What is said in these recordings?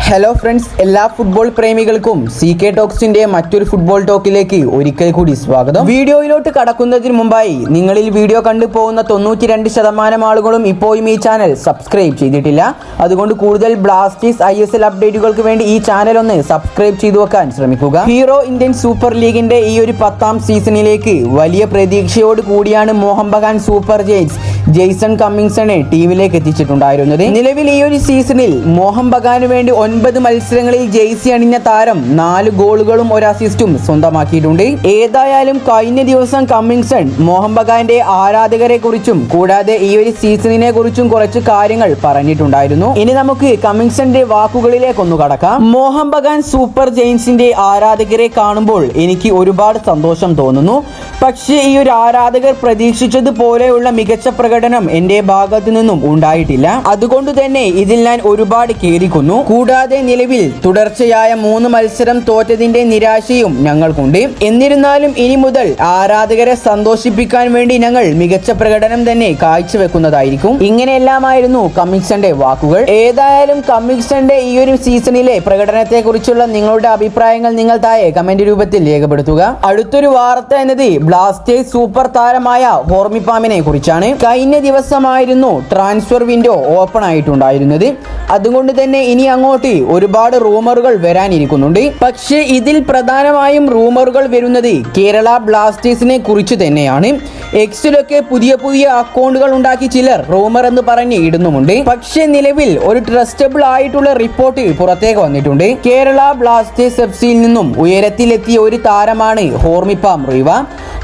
Hello friends, എല്ലാ football പ്രേമികൾക്കും CK ടോക്സിന്റെ മറ്റൊരു football ടോക്കിലേക്ക് ഒരിക്കൽ കൂടി സ്വാഗതം. വീഡിയോയിലോട്ട് കടക്കുന്നതിന് മുമ്പായി നിങ്ങളിൽ വീഡിയോ കണ്ടു പോകുന്ന 92% ആളുകളും ഇപ്പോഴും ഈ ചാനൽ സബ്സ്ക്രൈബ് ചെയ്തിട്ടില്ല. അതുകൊണ്ട് കൂടുതൽ ബ്ലാസ്റ്റേഴ്സ് ISL അപ്ഡേറ്റുകൾക്ക് വേണ്ടി ഈ ചാനൽ ഒന്ന് സബ്സ്ക്രൈബ് ചെയ്തു വെക്കാൻ ശ്രമിക്കുക. ഹീറോ ഇന്ത്യൻ സൂപ്പർ ലീഗിന്റെ ഈ ഒരു 10ാം സീസണിലേക്ക് വലിയ പ്രതീക്ഷയോട് കൂടിയാണ് Mohun Bagan super giants Jason കമ്മിൻസനെ ടീമിലേക്ക് എത്തിച്ചിട്ടുണ്ടായിരുന്നത്. നിലവിൽ ഈ ഒരു സീസണിൽ മോഹൻ ബഗാന് വേണ്ടി 9 മത്സരങ്ങളിൽ ജെയ്സി അണിഞ്ഞ താരം 4 ഗോളുകളും 1 അസിസ്റ്റും സ്വന്തമാക്കിയിട്ടുണ്ട്. ഏതായാലും കഴിഞ്ഞ ദിവസം കമ്മിൻസൺ മോഹൻ ബഗാന്റെ ആരാധകരെ കുറിച്ചും കൂടാതെ ഈ ഒരു സീസണിനെ കുറിച്ചും കുറച്ച് കാര്യങ്ങൾ പറഞ്ഞിട്ടുണ്ടായിരുന്നു. ഇനി നമുക്ക് കമ്മിൻസന്റെ വാക്കുകളിലേക്കൊന്നു കടക്കാം. മോഹൻ ബഗാൻ സൂപ്പർ ജയൻസിന്റെ ആരാധകരെ കാണുമ്പോൾ എനിക്ക് ഒരുപാട് സന്തോഷം തോന്നുന്നു. പക്ഷേ ഈ ഒരു ആരാധകർ പ്രതീക്ഷിച്ചതുപോലെയുള്ള മികച്ച പ്രകടനം എന്റെ ഭാഗത്തു നിന്നും ഉണ്ടായിട്ടില്ല. അതുകൊണ്ട് തന്നെ ഇതിൽ ഞാൻ ഒരുപാട് ഖേദിക്കുന്നു. കൂടാതെ നിലവിൽ തുടർച്ചയായ 3 മത്സരം തോറ്റതിന്റെ നിരാശയും ഞങ്ങൾക്കുണ്ട്. എന്നിരുന്നാലും ഇനി മുതൽ ആരാധകരെ സന്തോഷിപ്പിക്കാൻ വേണ്ടി ഞങ്ങൾ മികച്ച പ്രകടനം തന്നെ കാഴ്ചവെക്കുന്നതായിരിക്കും. ഇങ്ങനെയെല്ലാമായിരുന്നു കമ്മിൻസന്റെ വാക്കുകൾ. ഏതായാലും കമ്മിൻസന്റെ ഈ ഒരു സീസണിലെ പ്രകടനത്തെ കുറിച്ചുള്ള നിങ്ങളുടെ അഭിപ്രായങ്ങൾ നിങ്ങൾ താഴെ കമന്റ് രൂപത്തിൽ രേഖപ്പെടുത്തുക. അടുത്തൊരു വാർത്ത എന്നത് ബ്ലാസ്റ്റേഴ്സ് സൂപ്പർ താരമായ ഹോർമിപ്പാമിനെ കുറിച്ചാണ്. കഴിഞ്ഞ ദിവസമായിരുന്നു ട്രാൻസ്ഫർ വിൻഡോ ഓപ്പൺ ആയിട്ടുണ്ടായിരുന്നത്. അതുകൊണ്ട് തന്നെ ഇനി അങ്ങോട്ട് ഒരുപാട് റൂമറുകൾ വരാനിരിക്കുന്നുണ്ട്. പക്ഷേ ഇതിൽ പ്രധാനമായും റൂമറുകൾ വരുന്നത് കേരള ബ്ലാസ്റ്റേഴ്സിനെ കുറിച്ച് തന്നെയാണ്. എക്സിലൊക്കെ പുതിയ അക്കൗണ്ടുകൾ ഉണ്ടാക്കി ചിലർ റൂമർ എന്ന് പറഞ്ഞ് ഇടുന്നുമുണ്ട്. പക്ഷേ നിലവിൽ ഒരു ട്രസ്റ്റബിൾ ആയിട്ടുള്ള റിപ്പോർട്ട് പുറത്തേക്ക് വന്നിട്ടുണ്ട്. കേരള ബ്ലാസ്റ്റേഴ്സ് FCയിൽ നിന്നും ഉയരത്തിലെത്തിയ ഒരു താരമാണ് ഹോർമിപ്പാം റീവ.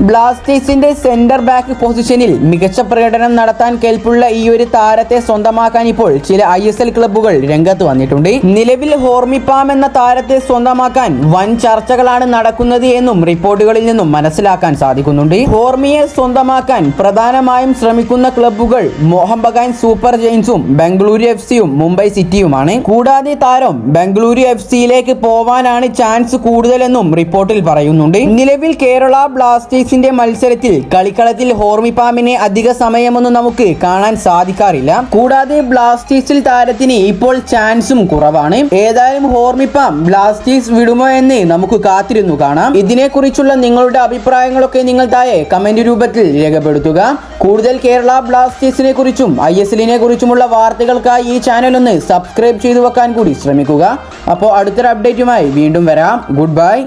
ബ്ലാസ്റ്റേഴ്സിന്റെ സെന്റർ ബാക്ക് പൊസിഷനിൽ മികച്ച പ്രകടനം നടത്താൻ കെൽപ്പുള്ള ഈ ഒരു താരത്തെ സ്വന്തമാക്കാൻ ഇപ്പോൾ ചില ISL ക്ലബ്ബുകൾ രംഗത്ത് വന്നിട്ടുണ്ട്. നിലവിൽ ഹോർമിപ്പാം എന്ന താരത്തെ സ്വന്തമാക്കാൻ വൻ ചർച്ചകളാണ് നടക്കുന്നത് എന്നും റിപ്പോർട്ടുകളിൽ നിന്നും മനസ്സിലാക്കാൻ സാധിക്കുന്നുണ്ട്. ഹോർമിയെ സ്വന്തമാക്കാൻ പ്രധാനമായും ശ്രമിക്കുന്ന ക്ലബ്ബുകൾ മോഹൻ ബഗാൻ സൂപ്പർ ജയൻസും ബംഗളൂരു FCയും മുംബൈ സിറ്റിയുമാണ്. കൂടാതെ താരം ബംഗളൂരു FCയിലേക്ക് പോവാനാണ് ചാൻസ് കൂടുതലെന്നും റിപ്പോർട്ടിൽ പറയുന്നുണ്ട്. നിലവിൽ കേരള ബ്ലാസ്റ്റേഴ്സിന്റെ മത്സരത്തിൽ കളിക്കളത്തിൽ ഹോർമിപ്പാമിനെ അധിക സമയമൊന്നും നമുക്ക് കാണാൻ സാധിക്കാറില്ല. കൂടാതെ ബ്ലാസ്റ്റേഴ്സിൽ താരത്തിന് ഇപ്പോൾ ചാൻസും കുറവാണ്. ഏതായാലും ഹോർമിപ്പാം ബ്ലാസ്റ്റേഴ്സ് വിടുമോ എന്ന് നമുക്ക് കാത്തിരുന്നു കാണാം. ഇതിനെക്കുറിച്ചുള്ള നിങ്ങളുടെ അഭിപ്രായങ്ങളൊക്കെ നിങ്ങൾ താഴെ കമന്റ് രൂപത്തിൽ രേഖപ്പെടുത്തുക. കൂടുതൽ കേരള ബ്ലാസ്റ്റേഴ്സിനെ കുറിച്ചും ISLനെ കുറിച്ചുമുള്ള വാർത്തകൾക്കായി ഈ ചാനൽ ഒന്ന് സബ്സ്ക്രൈബ് ചെയ്തു വെക്കാൻ കൂടി ശ്രമിക്കുക. അപ്പോൾ അടുത്തൊരു അപ്ഡേറ്റുമായി വീണ്ടും വരാം. Good bye.